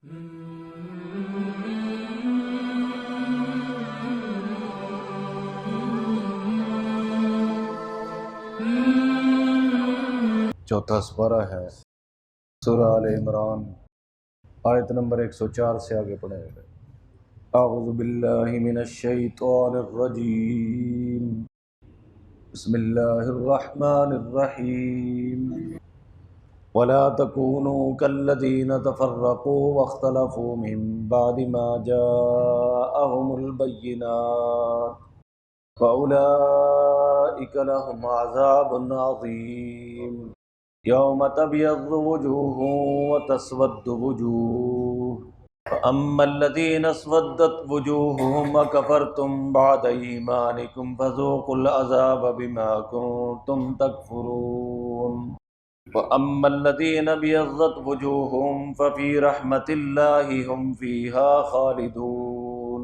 چوتھا سپارہ ہے سورہ آل عمران، آیت نمبر 104 سے آگے پڑھیں گے۔ اعوذ باللہ من الشیطان الرجیم، بسم اللہ الرحمن الرحیم۔ ولا تکونوا کالذین تفرقوا واختلفوا من بعد ما جاءهم البینات فأولئک لهم عذاب عظیم۔ یوم تبیض وجوہ وتسود وجوہ فأما الذین اسودت وجوہہم اکفرتم بعد ایمانکم فذوقوا العذاب بما کنتم تکفرون۔ وأما الذین ابیضت وجوہہم ففی رحمت اللہ ہم فیہا خالدون۔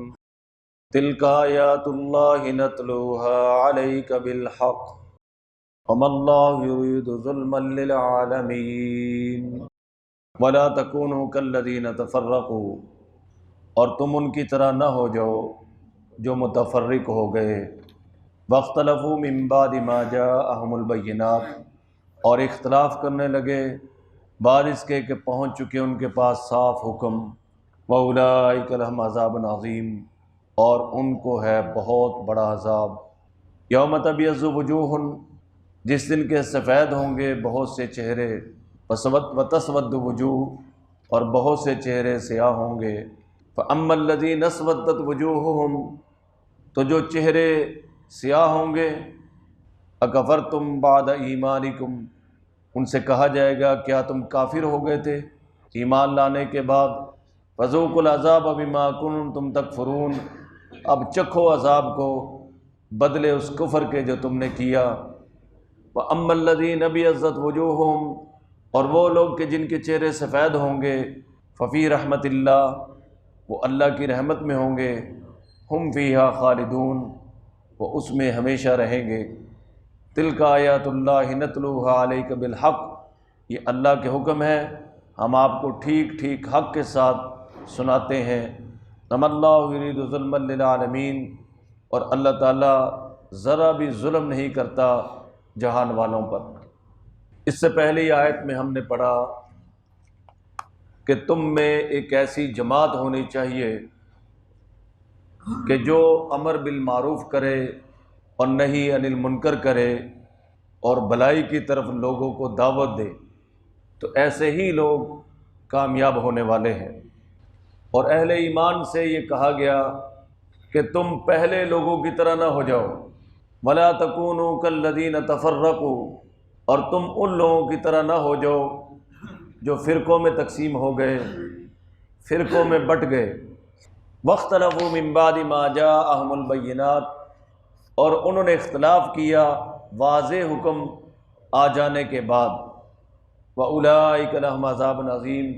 تلک آیات اللہ نتلوہا علیک بالحق وما اللہ یرید ظلما للعالمین۔ ولا تکونوا کالذین تفرقوا، اور تم ان کی طرح نہ ہو جاؤ جو متفرق ہو گئے، واختلفوا من بعد ما جاءهم البینات، اور اختلاف کرنے لگے بعد اس کے کہ پہنچ چکے ان کے پاس صاف حکم۔ وَأُولَٰئِكَ لَهُمْ عَذَابٌ عَظِيمٌ، اور ان کو ہے بہت بڑا عذاب۔ یوم تبیض وجوہ، جس دن کے سفید ہوں گے بہت سے چہرے، وتسود وجوہ، اور بہت سے چہرے سیاہ ہوں گے۔ فَأَمَّا الَّذِينَ اسْوَدَّتْ وُجُوهُهُمْ، تو جو چہرے سیاہ ہوں گے، اکفرتم بعد ایمانکم، ان سے کہا جائے گا کیا تم کافر ہو گئے تھے ایمان لانے کے بعد؟ فذوقوا العذاب بما کنتم تکفرون، اب چکھو عذاب کو بدلے اس کفر کے جو تم نے کیا۔ وَأَمَّا الَّذِينَ ابْيَضَّتْ وُجُوهُهُمْ، اور وہ لوگ کہ جن کے چہرے سفید ہوں گے، ففی رحمت اللہ، وہ اللہ کی رحمت میں ہوں گے، ہم فیہا خالدون، وہ اس میں ہمیشہ رہیں گے۔ تلک آیات اللہ نتلوہا علیک بالحق، یہ اللہ کے حکم ہے، ہم آپ کو ٹھیک ٹھیک حق کے ساتھ سناتے ہیں۔ وما اللہ یرید ظلما للعالمین، اور اللہ تعالیٰ ذرا بھی ظلم نہیں کرتا جہان والوں پر۔ اس سے پہلی آیت میں ہم نے پڑھا کہ تم میں ایک ایسی جماعت ہونی چاہیے کہ جو امر بالمعروف کرے اور نہی عن المنکر کرے اور بھلائی کی طرف لوگوں کو دعوت دے، تو ایسے ہی لوگ کامیاب ہونے والے ہیں۔ اور اہل ایمان سے یہ کہا گیا کہ تم پہلے لوگوں کی طرح نہ ہو جاؤ، ولا تکونوا کالذین تفرقوا، اور تم ان لوگوں کی طرح نہ ہو جاؤ جو فرقوں میں تقسیم ہو گئے، فرقوں میں بٹ گئے۔ واختلفوا من بعد ما جاءهم البینات، اور انہوں نے اختلاف کیا واضح حکم آ جانے کے بعد۔ وَأُولَٰئِكَ لَهُمْ عَذَابٌ عَظِيمٌ،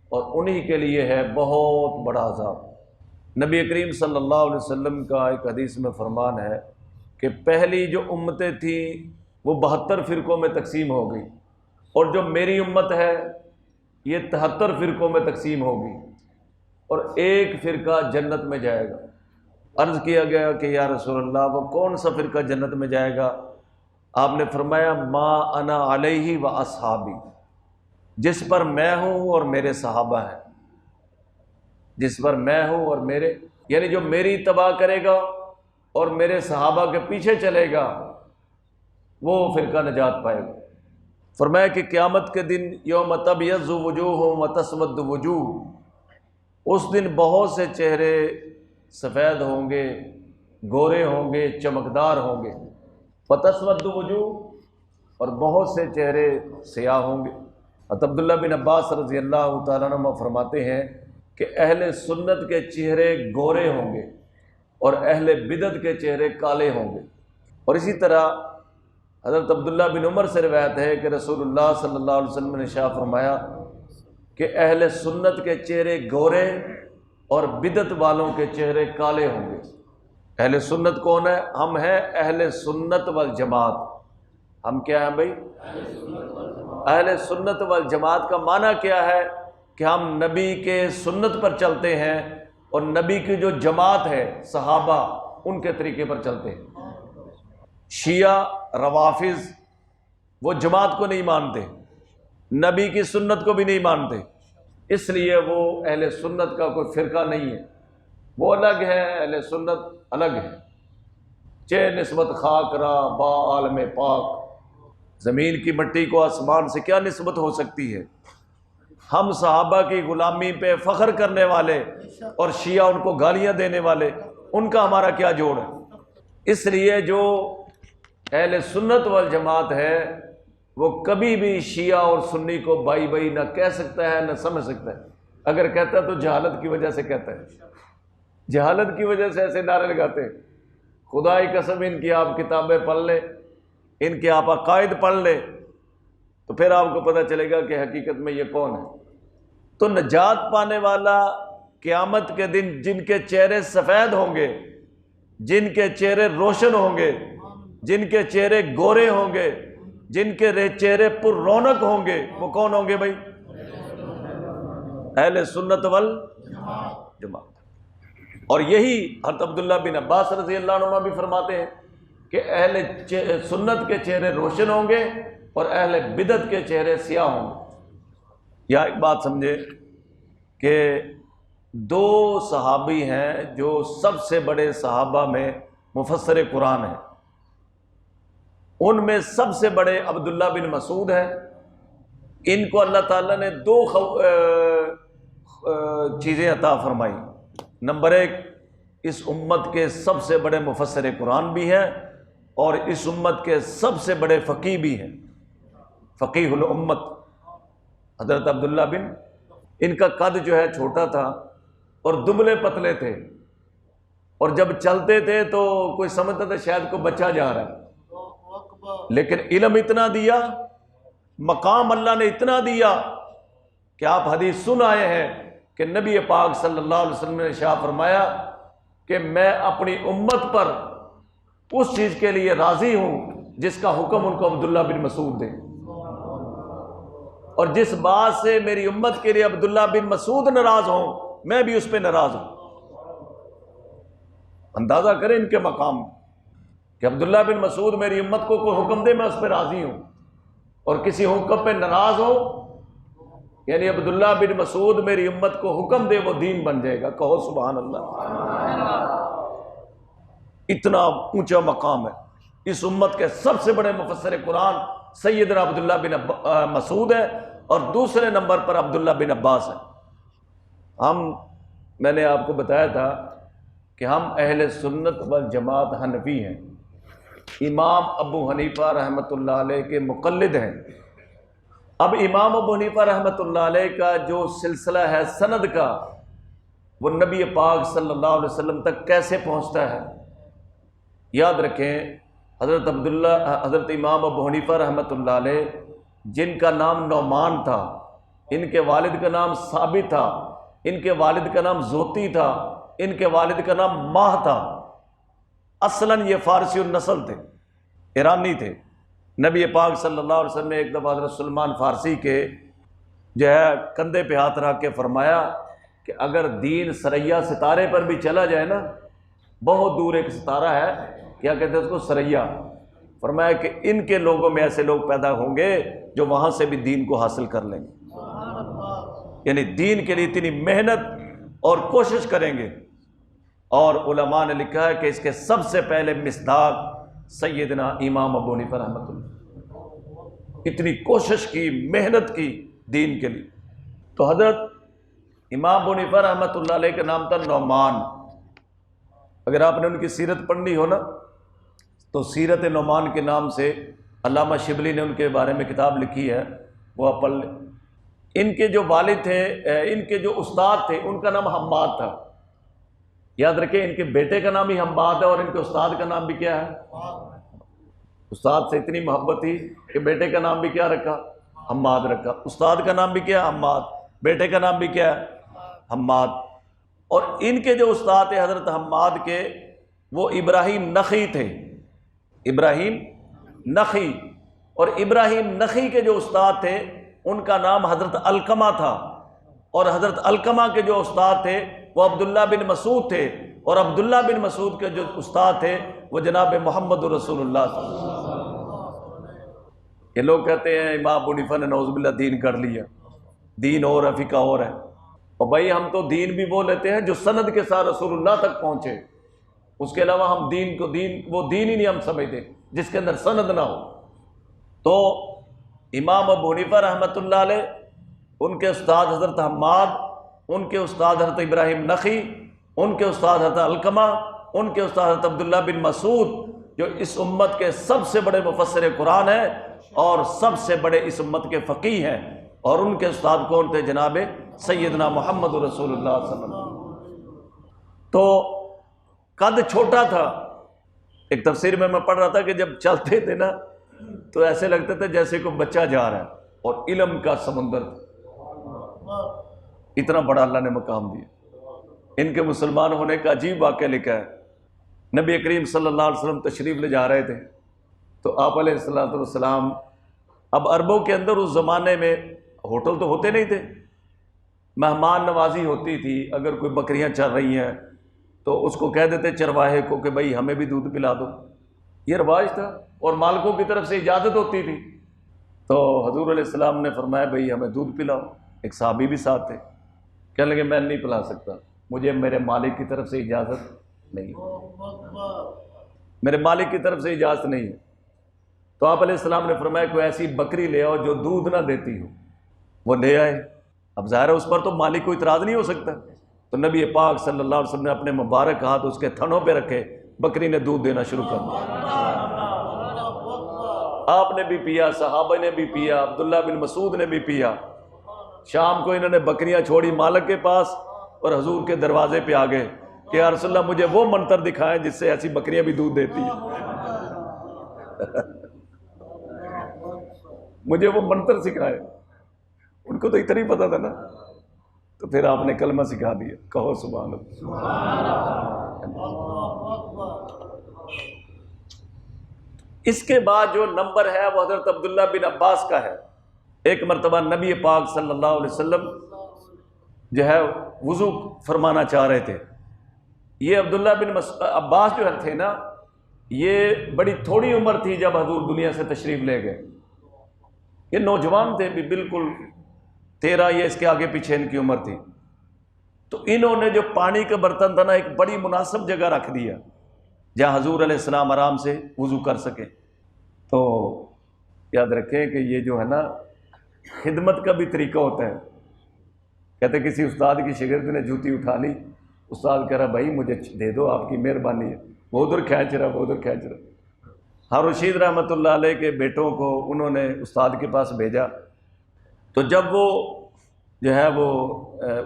اور انہی کے لیے ہے بہت بڑا عذاب۔ نبی کریم صلی اللہ علیہ وسلم کا ایک حدیث میں فرمان ہے کہ پہلی جو امتیں تھیں وہ 72 فرقوں میں تقسیم ہو گئی، اور جو میری امت ہے یہ 73 فرقوں میں تقسیم ہوگی، اور ایک فرقہ جنت میں جائے گا۔ عرض کیا گیا کہ یا رسول اللہ وہ کون سا فرقہ جنت میں جائے گا؟ آپ نے فرمایا ما انا علیہ و اصحابی، جس پر میں ہوں اور میرے صحابہ ہیں، جس پر میں ہوں اور میرے، یعنی جو میری اتباع کرے گا اور میرے صحابہ کے پیچھے چلے گا وہ فرقہ نجات پائے گا۔ فرمایا کہ قیامت کے دن یوم تبیض وجوہ وتسود وجوہ، اس دن بہت سے چہرے سفید ہوں گے، گورے ہوں گے، چمکدار ہوں گے، وتسود وجوہ، اور بہت سے چہرے سیاہ ہوں گے۔ عبداللہ بن عباس رضی اللہ تعالیٰ عنہ فرماتے ہیں کہ اہل سنت کے چہرے گورے ہوں گے اور اہل بدعت کے چہرے کالے ہوں گے۔ اور اسی طرح حضرت عبداللہ بن عمر سے روایت ہے کہ رسول اللہ صلی اللہ علیہ وسلم نے ارشاد فرمایا کہ اہل سنت کے چہرے گورے اور بدعت والوں کے چہرے کالے ہوں گے۔ اہل سنت کون ہے؟ ہم ہیں اہل سنت والجماعت۔ ہم کیا ہیں بھائی؟ اہل سنت والجماعت کا معنی کیا ہے کہ ہم نبی کے سنت پر چلتے ہیں اور نبی کی جو جماعت ہے صحابہ ان کے طریقے پر چلتے ہیں۔ شیعہ روافض وہ جماعت کو نہیں مانتے، نبی کی سنت کو بھی نہیں مانتے، اس لیے وہ اہل سنت کا کوئی فرقہ نہیں ہے، وہ الگ ہے، اہل سنت الگ ہے۔ چہ نسبت خاک را با عالم پاک، زمین کی مٹی کو آسمان سے کیا نسبت ہو سکتی ہے؟ ہم صحابہ کی غلامی پہ فخر کرنے والے اور شیعہ ان کو گالیاں دینے والے، ان کا ہمارا کیا جوڑ ہے؟ اس لیے جو اہل سنت والجماعت ہے وہ کبھی بھی شیعہ اور سنی کو بائی بائی نہ کہہ سکتا ہے نہ سمجھ سکتا ہے، اگر کہتا ہے تو جہالت کی وجہ سے کہتا ہے، جہالت کی وجہ سے ایسے نعرے لگاتے ہیں۔ خدا کی قسم ان کی آپ کتابیں پڑھ لیں، ان کے آپ عقائد پڑھ لیں تو پھر آپ کو پتہ چلے گا کہ حقیقت میں یہ کون ہے۔ تو نجات پانے والا قیامت کے دن جن کے چہرے سفید ہوں گے، جن کے چہرے روشن ہوں گے، جن کے چہرے گورے ہوں گے، جن کے چہرے پر رونق ہوں گے، وہ کون ہوں گے بھائی؟ اہل سنت والجماعت۔ اور یہی حضرت عبداللہ بن عباس رضی اللہ عنہما بھی فرماتے ہیں کہ اہل سنت کے چہرے روشن ہوں گے اور اہل بدعت کے چہرے سیاہ ہوں گے۔ یا ایک بات سمجھے کہ دو صحابی ہیں جو سب سے بڑے صحابہ میں مفسر قرآن ہیں، ان میں سب سے بڑے عبداللہ بن مسعود ہیں۔ ان کو اللہ تعالیٰ نے دو چیزیں عطا فرمائی۔ نمبر ایک، اس امت کے سب سے بڑے مفسر قرآن بھی ہیں اور اس امت کے سب سے بڑے فقیہ بھی ہیں، فقیہ الامت حضرت عبداللہ بن۔ ان کا قد جو ہے چھوٹا تھا اور دبلے پتلے تھے، اور جب چلتے تھے تو کوئی سمجھتا تھا شاید کوئی بچہ جا رہا ہے، لیکن علم اتنا دیا، مقام اللہ نے اتنا دیا کہ آپ حدیث سن آئے ہیں کہ نبی پاک صلی اللہ علیہ وسلم نے ارشاد فرمایا کہ میں اپنی امت پر اس چیز کے لیے راضی ہوں جس کا حکم ان کو عبداللہ بن مسعود دے، اور جس بات سے میری امت کے لیے عبداللہ بن مسعود ناراض ہوں میں بھی اس پہ ناراض ہوں۔ اندازہ کریں ان کے مقام کہ عبداللہ بن مسعود میری امت کو کوئی حکم دے میں اس پہ راضی ہوں، اور کسی حکم پہ ناراض ہو یعنی عبداللہ بن مسعود میری امت کو حکم دے وہ دین بن جائے گا۔ کہو سبحان اللہ۔ اتنا اونچا مقام ہے۔ اس امت کے سب سے بڑے مفسر قرآن سیدنا عبداللہ بن مسعود ہے اور دوسرے نمبر پر عبداللہ بن عباس ہے۔ میں نے آپ کو بتایا تھا کہ ہم اہل سنت والجماعت حنفی ہیں، امام ابو حنیفہ رحمۃ اللہ علیہ کے مقلد ہیں۔ اب امام ابو حنیفہ رحمۃ اللہ علیہ کا جو سلسلہ ہے سند کا، وہ نبی پاک صلی اللہ علیہ وسلم تک کیسے پہنچتا ہے؟ یاد رکھیں، حضرت امام ابو حنیفہ رحمۃ اللہ علیہ جن کا نام نعمان تھا، ان کے والد کا نام ثابت تھا، ان کے والد کا نام زوتی تھا، ان کے والد کا نام ماہ تھا۔ اصلاً یہ فارسی النسل تھے، ایرانی تھے۔ نبی پاک صلی اللہ علیہ وسلم نے ایک دفعہ حضرت سلمان فارسی کے جو ہے کندھے پہ ہاتھ رکھ کے فرمایا کہ اگر دین ثریا ستارے پر بھی چلا جائے نا، بہت دور ایک ستارہ ہے، کیا کہتے ہیں اس کو، ثریا، فرمایا کہ ان کے لوگوں میں ایسے لوگ پیدا ہوں گے جو وہاں سے بھی دین کو حاصل کر لیں گے، یعنی دین کے لیے اتنی محنت اور کوشش کریں گے۔ اور علماء نے لکھا ہے کہ اس کے سب سے پہلے مصداق سیدنا امام ابو حنیفہ رحمۃ اللہ، اتنی کوشش کی، محنت کی دین کے لیے۔ تو حضرت امام ابو حنیفہ رحمۃ اللہ علیہ کا نام تھا نعمان۔ اگر آپ نے ان کی سیرت پڑھنی ہو نا تو سیرت نعمان کے نام سے علامہ شبلی نے ان کے بارے میں کتاب لکھی ہے، وہ آپ پڑھ لیں۔ ان کے جو والد تھے، ان کے جو استاد تھے، ان کا نام حماد تھا۔ یاد رکھیں، ان کے بیٹے کا نام ہی حماد ہے اور ان کے استاد کا نام بھی کیا ہے؟ استاد سے اتنی محبت تھی کہ بیٹے کا نام بھی کیا رکھا؟ حماد رکھا۔ استاد کا نام بھی کیا؟ حماد۔ بیٹے کا نام بھی کیا ہے؟ حماد۔ اور ان کے جو استاد تھے حضرت حماد کے، وہ ابراہیم نخعی تھے، ابراہیم نخعی۔ اور ابراہیم نخعی کے جو استاد تھے ان کا نام حضرت علقمہ تھا۔ اور حضرت علقمہ کے جو استاد تھے وہ عبداللہ بن مسعود تھے، اور عبداللہ بن مسعود کے جو استاد تھے وہ جناب محمد رسول اللہ صلی اللہ علیہ وسلم۔ یہ لوگ کہتے ہیں امام ابو حنیفہ نے نعوذ باللہ دین کر لیا، دین اور ہے، فقہ اور ہے۔ اور بھائی ہم تو دین بھی وہ لیتے ہیں جو سند کے ساتھ رسول اللہ تک پہنچے، اس کے علاوہ ہم دین کو وہ دین ہی نہیں ہم سمجھتے جس کے اندر سند نہ ہو۔ تو امام ابو حنیفہ رحمۃ اللہ علیہ، ان کے استاد حضرت حماد، ان کے استاد حضرت ابراہیم نخعی، ان کے استاد حضرت علقمہ، ان کے استاد حضرت عبداللہ بن مسعود، جو اس امت کے سب سے بڑے مفسر قرآن ہیں اور سب سے بڑے اس امت کے فقیہ ہیں، اور ان کے استاد کون تھے؟ جناب سیدنا محمد رسول اللہ صلی اللہ علیہ وسلم۔ تو قد چھوٹا تھا، ایک تفسیر میں پڑھ رہا تھا کہ جب چلتے تھے نا تو ایسے لگتے تھے جیسے کوئی بچہ جا رہا ہے، اور علم کا سمندر تھا، اتنا بڑا اللہ نے مقام دیا۔ ان کے مسلمان ہونے کا عجیب واقعہ لکھا ہے۔ نبی کریم صلی اللہ علیہ وسلم تشریف لے جا رہے تھے تو آپ علیہ السلام، اب عربوں کے اندر اس زمانے میں ہوٹل تو ہوتے نہیں تھے، مہمان نوازی ہوتی تھی۔ اگر کوئی بکریاں چر رہی ہیں تو اس کو کہہ دیتے چرواہے کو کہ بھائی ہمیں بھی دودھ پلا دو، یہ رواج تھا، اور مالکوں کی طرف سے اجازت ہوتی تھی۔ تو حضور علیہ السلام نے فرمایا بھئی ہمیں دودھ پلاؤ۔ ایک صحابی بھی ساتھ تھے، کہنے لگے میں نہیں پلا سکتا، مجھے میرے مالک کی طرف سے اجازت نہیں، میرے مالک کی طرف سے اجازت نہیں ہے۔ تو آپ علیہ السلام نے فرمایا کوئی ایسی بکری لے آؤ جو دودھ نہ دیتی ہو۔ وہ لے آئے۔ اب ظاہر ہے اس پر تو مالک کو اعتراض نہیں ہو سکتا، تو نبی پاک صلی اللہ علیہ وسلم نے اپنے مبارک ہاتھ اس کے تھنوں پہ رکھے، بکری نے دودھ دینا شروع کر دیا۔ آپ نے بھی پیا، صحابہ نے بھی پیا، عبداللہ بن مسعود نے بھی پیا۔ شام کو انہوں نے بکریاں چھوڑی مالک کے پاس اور حضور کے دروازے پہ آ گئے کہ یا رسول اللہ مجھے وہ منتر دکھائیں جس سے ایسی بکریاں بھی دودھ دیتی ہیں۔ مجھے وہ منتر سکھائے۔ ان کو تو اتنا ہی پتا تھا نا، تو پھر آپ نے کلمہ سکھا دیا، کہو سبحان اللہ۔ اس کے بعد جو نمبر ہے وہ حضرت عبداللہ بن عباس کا ہے۔ ایک مرتبہ نبی پاک صلی اللہ علیہ وسلم جو ہے وضو فرمانا چاہ رہے تھے۔ یہ عبداللہ بن عباس جو تھے نا، یہ بڑی تھوڑی عمر تھی جب حضور دنیا سے تشریف لے گئے۔ یہ نوجوان تھے بھی، بالکل 13 یا اس کے آگے پیچھے ان کی عمر تھی۔ تو انہوں نے جو پانی کا برتن تھا نا، ایک بڑی مناسب جگہ رکھ دیا جہاں حضور علیہ السلام آرام سے وضو کر سکیں۔ تو یاد رکھیں کہ یہ جو ہے نا خدمت کا بھی طریقہ ہوتا ہے۔ کہتے کسی استاد کی شاگرد نے جوتی اٹھا لی، استاد کہہ رہا بھائی مجھے دے دو، آپ کی مہربانی ہے، وہ ادھر کھینچ رہا، وہ ادھر کھینچ رہا۔ ہارون رشید رحمۃ اللہ علیہ کے بیٹوں کو انہوں نے استاد کے پاس بھیجا، تو جب وہ جو ہے وہ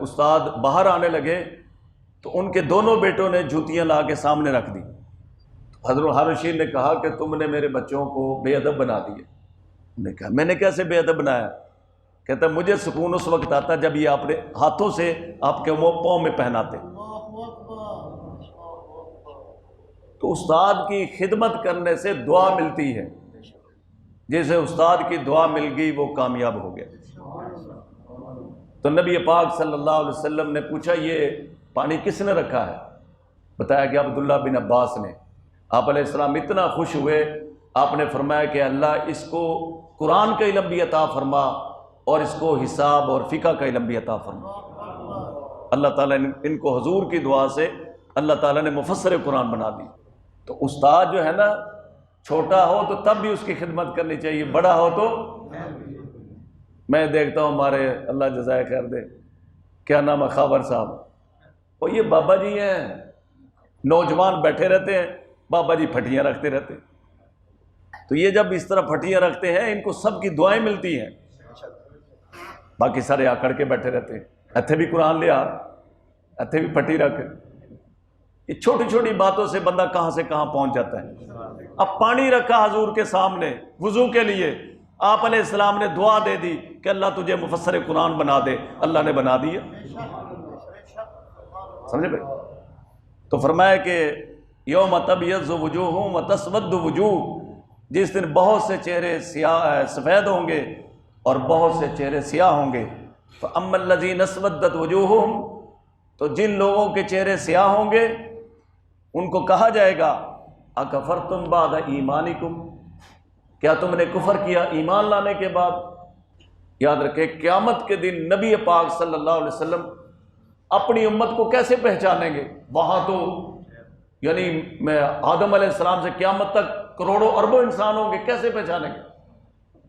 استاد باہر آنے لگے تو ان کے دونوں بیٹوں نے جوتیاں لا کے سامنے رکھ دی۔ حضرت ہارون رشید نے کہا کہ تم نے میرے بچوں کو بے ادب بنا دیا۔ انہوں نے کہا میں نے کیسے بے ادب بنایا؟ کہتا مجھے سکون اس وقت آتا جب یہ اپنے ہاتھوں سے آپ کے پاؤں میں پہناتے۔ تو استاد کی خدمت کرنے سے دعا ملتی ہے، جسے استاد کی دعا مل گئی وہ کامیاب ہو گیا۔ تو نبی پاک صلی اللہ علیہ وسلم نے پوچھا یہ پانی کس نے رکھا ہے؟ بتایا کہ عبداللہ بن عباس نے۔ آپ علیہ السلام اتنا خوش ہوئے، آپ نے فرمایا کہ اللہ اس کو قرآن کا علم بھی عطا فرما اور اس کو حساب اور فقہ کا علم بھی عطا فرما۔ اللہ تعالیٰ نے ان کو حضور کی دعا سے اللہ تعالیٰ نے مفسر قرآن بنا دی۔ تو استاد جو ہے نا چھوٹا ہو تو تب بھی اس کی خدمت کرنی چاہیے، بڑا ہو تو میں دیکھتا ہوں ہمارے اللہ جزائے خیر دے، کیا نام ہے خاور صاحب، وہ یہ بابا جی ہیں، نوجوان بیٹھے رہتے ہیں، بابا جی پھٹیاں رکھتے رہتے ہیں۔ تو یہ جب اس طرح پھٹیاں رکھتے ہیں ان کو سب کی دعائیں ملتی ہیں، باقی سارے آکڑ کے بیٹھے رہتے ہیں، اتھے بھی قرآن لے آ، اتھے بھی پھٹی رکھ۔ یہ چھوٹی چھوٹی باتوں سے بندہ کہاں سے کہاں پہنچ جاتا ہے۔ اب پانی رکھا حضور کے سامنے وضو کے لیے، آپ علیہ السلام نے دعا دے دی کہ اللہ تجھے مفسر قرآن بنا دے، اللہ نے بنا دیا۔ سمجھے بھائی؟ تو فرمایا کہ یوم تبیض وجوہ وتسود وجوہ، جس دن بہت سے چہرے سیاہ سفید ہوں گے اور بہت سے چہرے سیاہ ہوں گے۔ فَأَمَّا الَّذِينَ اسْوَدَّتْ وُجُوهُهُمْ، تو جن لوگوں کے چہرے سیاہ ہوں گے ان کو کہا جائے گا اَكَفَرْتُمْ بَعْدَ ایمانکم، کیا تم نے کفر کیا ایمان لانے کے بعد؟ یاد رکھیں قیامت کے دن نبی پاک صلی اللہ علیہ وسلم اپنی امت کو کیسے پہچانیں گے؟ وہاں تو یعنی میں آدم علیہ السلام سے قیامت تک کروڑوں اربوں انسان ہوں گے، کیسے پہچانیں گے؟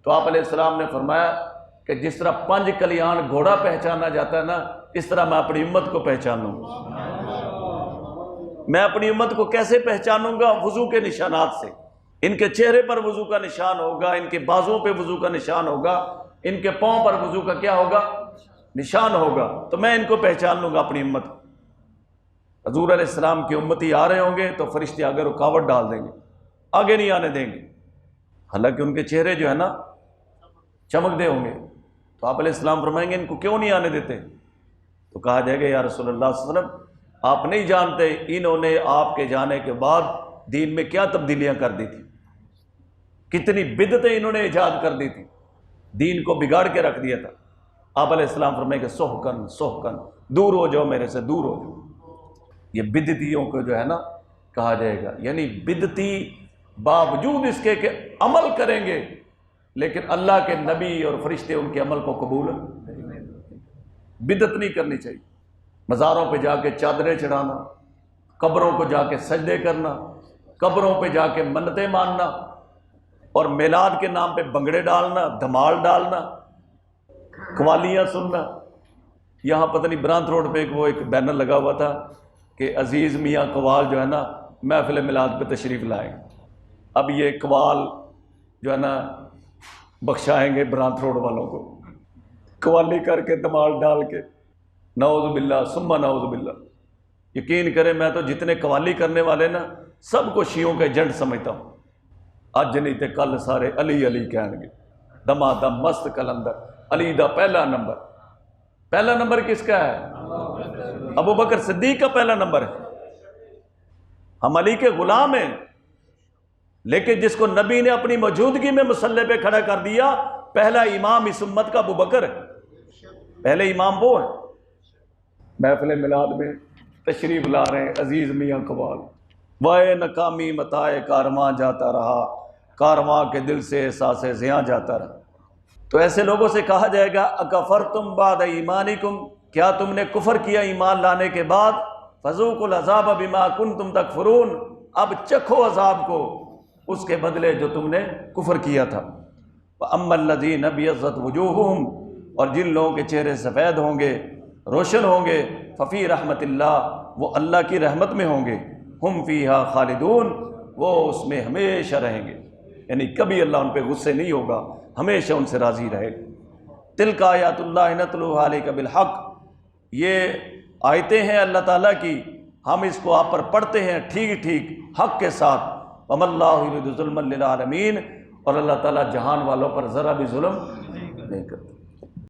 تو آپ علیہ السلام نے فرمایا کہ جس طرح 5 کلیان گھوڑا پہچانا جاتا ہے نا، اس طرح میں اپنی امت کو پہچانوں گا۔ میں اپنی امت کو کیسے پہچانوں گا؟ وضو کے نشانات سے۔ ان کے چہرے پر وضو کا نشان ہوگا، ان کے بازوں پہ وضو کا نشان ہوگا، ان کے پاؤں پر وضو کا کیا ہوگا؟ نشان ہوگا، تو میں ان کو پہچان لوں گا اپنی امت کو۔ حضور علیہ السلام کی امتی آ رہے ہوں گے تو فرشتے آگے رکاوٹ ڈال دیں گے، آگے نہیں آنے دیں گے، حالانکہ ان کے چہرے جو ہے نا چمک دے ہوں گے۔ تو آپ علیہ السلام فرمائیں گے ان کو کیوں نہیں آنے دیتے؟ تو کہا جائے گا یا رسول اللہ صلی اللہ علیہ وسلم آپ نہیں جانتے انہوں نے آپ کے جانے کے بعد دین میں کیا تبدیلیاں کر دی تھی، کتنی بدعتیں انہوں نے ایجاد کر دی تھی، دین کو بگاڑ کے رکھ دیا تھا۔ آپ علیہ السلام فرمائیں کہ سحقن سحقن، دور ہو جاؤ میرے سے، دور ہو جاؤ۔ یہ بدعتیوں کو جو ہے نا کہا جائے گا، یعنی بدعتی باوجود اس کے کہ عمل کریں گے لیکن اللہ کے نبی اور فرشتے ان کے عمل کو قبول بدعت نہیں کرنی چاہیے۔ مزاروں پہ جا کے چادریں چڑھانا، قبروں کو جا کے سجدے کرنا، قبروں پہ جا کے منتیں ماننا، اور میلاد کے نام پہ بنگڑے ڈالنا، دھمال ڈالنا، قوالیاں سننا۔ یہاں پتہ نہیں برانت روڈ پہ ایک بینر لگا ہوا تھا کہ عزیز میاں قوال جو ہے نا محفل میلاد پہ تشریف لائیں۔ اب یہ قوال جو ہے نا بخشائیں گے برانت روڈ والوں کو، قوالی کر کے دمال ڈال کے، نعوذ باللہ ثم نعوذ باللہ۔ یقین کریں میں تو جتنے قوالی کرنے والے نا سب کو شیعوں کے ایجنٹ سمجھتا ہوں۔ اج نہیں تے کل سارے علی علی کہیں گے، دما دم مست کلندر، علی دا پہلا نمبر۔ پہلا نمبر کس کا ہے؟ ابو بکر صدیق کا پہلا نمبر ہے۔ ہم علی کے غلام ہیں، لیکن جس کو نبی نے اپنی موجودگی میں مصلی پہ کھڑا کر دیا، پہلا امام اس امت کا ابو بکر ہے، پہلے امام وہ ہے۔ محفل میلاد میں تشریف لا رہے ہیں عزیز میاں قوال، وائے ناکامی متائے کارواں جاتا رہا، کارواں کے دل سے احساس زیاں جاتا رہا۔ تو ایسے لوگوں سے کہا جائے گا اکفرتم بعد ایمانکم، کیا تم نے کفر کیا ایمان لانے کے بعد؟ فذوقوا العذاب بما کنتم تکفرون، اب چکھو عذاب کو اس کے بدلے جو تم نے کفر کیا تھا۔ وَأَمَّا الَّذِينَ ابْيَضَّتْ وُجُوهُهُمْ، اور جن لوگوں کے چہرے سفید ہوں گے، روشن ہوں گے، ففی رحمت اللہ، وہ اللہ کی رحمت میں ہوں گے، ہم فیہا خالدون، وہ اس میں ہمیشہ رہیں گے، یعنی کبھی اللہ ان پہ غصے نہیں ہوگا، ہمیشہ ان سے راضی رہے گا۔ تلک آیات اللہ نتلوہا علیک بالحق، یہ آیتیں ہیں اللہ تعالیٰ کی، ہم اس کو آپ پر پڑھتے ہیں ٹھیک ٹھیک حق کے ساتھ۔ وَمَا اللَّهُ يُرِيدُ ظُلْمًا لِلْعَالَمِينَ، اور اللہ تعالیٰ جہان والوں پر ذرا بھی ظلم نہیں کرتا۔